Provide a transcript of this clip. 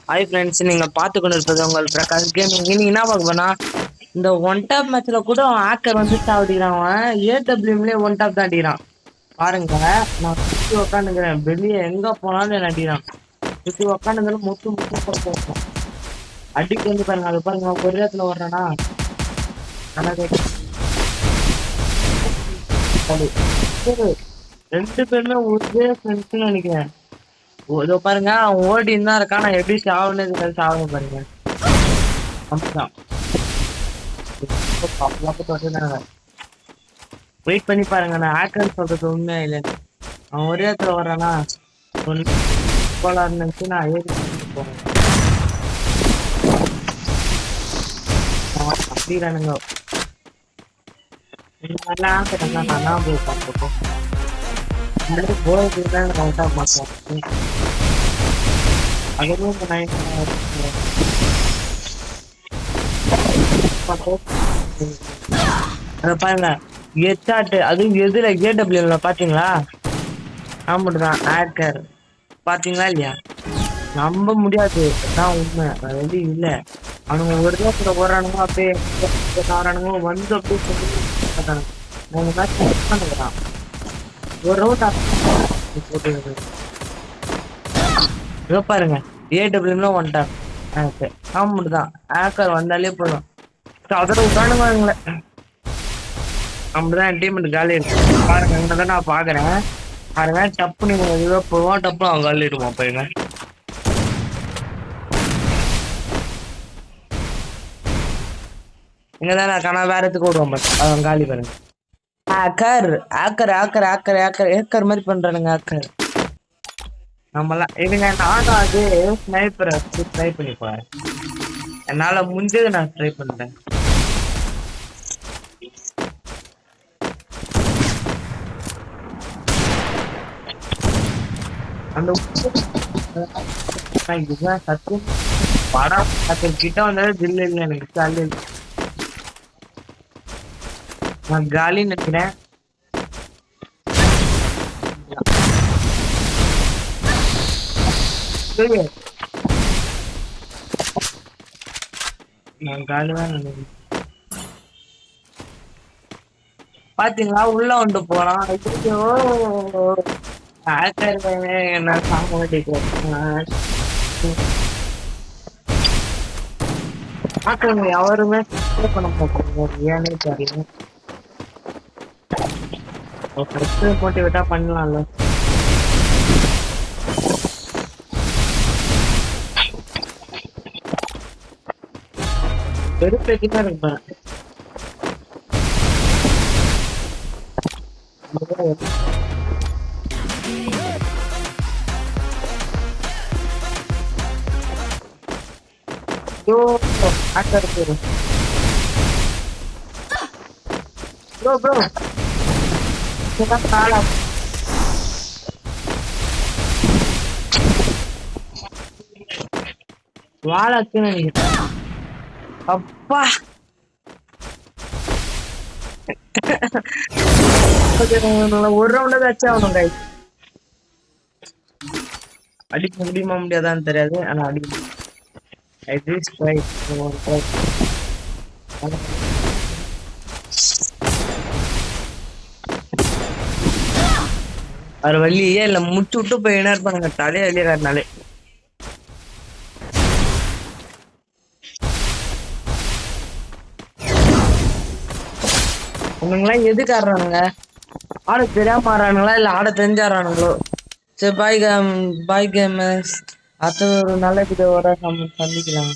Hi friends, நீங்க பார்த்து கொண்டு இருப்பது உங்கள் பிரகாஷ் கேமிங். இன்னைக்கு என்ன பார்க்க போனா, இந்த ஒன் டாப் மேட்ச்ல கூட ஆக்கர் வந்து சாவடிக்கிறான். ஏடபிள்யூம்லேயே ஒன் டாப் தான் அடிக்கிறான் பாருங்க. நான் சுற்றி உக்காந்துக்கிறேன், வெளியே எங்க போனாலும் என்ன அடிக்கிறான். சுற்றி உக்காந்துக்கிறேன், முத்து முத்து போட்டு அடிக்கு வந்து பாருங்க. அது பாருங்க, ஒரு இடத்துல வர்றானா ரெண்டு பேருமே ஒரே ஃப்ரெண்ட்ஸ்னு நினைக்கிறேன். இதோ பாருங்க, அவன் ஓடின்னு தான் இருக்கான். நான் எப்படி சாவுன்னு சாவணும் பாருங்க. வெயிட் பண்ணி பாருங்க, நான் ஆக்கர்னு சொல்றது உண்மையா இல்லைன்னு. அவன் ஒரே இடத்துல வர்றானா நினைச்சு நான் ஏறி போறேன். அப்படிறானுங்க நான் போய் பார்த்துப்போம். போறதுக்கு தான் கரெக்டாக மாட்டேன். அதுவும் பாருங்க, எச்சாட்டு அதுவும் எதுல ஏடபிள்யூல பாத்தீங்களா? ஆமாட்டுதான் ஆக்கர். பாத்தீங்களா இல்லையா? நம்ப முடியாது, அதான் உண்மை. ரெடி இல்ல, அவனுங்க ஒரு இடத்துல போறானுங்க, அப்படியே ஆறானுங்க வந்து அப்படியே பண்ணுறான். ஒரு ரவுண்ட் போட்டு பாருங்க, ஏடபிள்யூல ஒன் டாப் ஆக்கர். ஆமாட்டுதான் ஆக்கர் வந்தாலே போதும் அதோட உட்காந்துவாங்களே. நம்மதான் டீமெண்ட் காலி இருக்கு பாருங்க. இங்கதான் நான் பாக்குறேன் பாருங்க. டப்பு நீங்க எதுவோ போவோம், டப்பு அவன் காலி இடுவான் பாருங்க. இங்கதான் நான் காணா வேற எதுக்கு ஓடுவான் பட் அவன் காலி பாருங்க. ஆக்கர் ஆக்கர் ஆக்கர் ஆக்கர் ஆக்கர் ஏக்கர் மாதிரி பண்றானுங்க ஆக்கர். நம்மலாம் இதுங்க நானும் அது ஸ்னைப்பரை ட்ரை பண்ணி போறேன். என்னால முடிஞ்சது நான் ட்ரை பண்றேன். அந்த சத்தியம் படம் கிட்ட வந்தாலே தில்லு இல்லை எனக்கு. காலி நான் காலி நினைக்கிறேன். நான் காலிதான் நினைக்கிறேன். பாத்தீங்களா, உள்ள வந்து போறான். என்ன சாங்க யாருமே பண்ண மாட்டாங்க, ஏன்னே தெரியல. மோட்டிவேட்டா பண்ணலாம்ல. வெறுப்பேக்கிதான் இருப்பேன். வாழக்கு அப்பா ஒரு ரவுண்ட் ஆச்சு. அவனுங்க அடிக்க முடியுமா முடியாதான்னு தெரியாது, ஆனா அடிக்க அது வழியே இல்ல. முட்டு விட்டு போய் என்ன இருப்பானுங்க தலையை வெளியே காட்டினாலே. உனங்களாம் எதுக்கு ஆடுறானுங்க? ஆட தெரியாம ஆடுறானுங்களா இல்ல ஆட தெரிஞ்சு ஆடுறானுங்களோ? சரி, பாய் கேம் பாய் கேம். அடுத்த ஒரு நல்ல வீடியோவோட நம்ம சந்திக்கலாம்.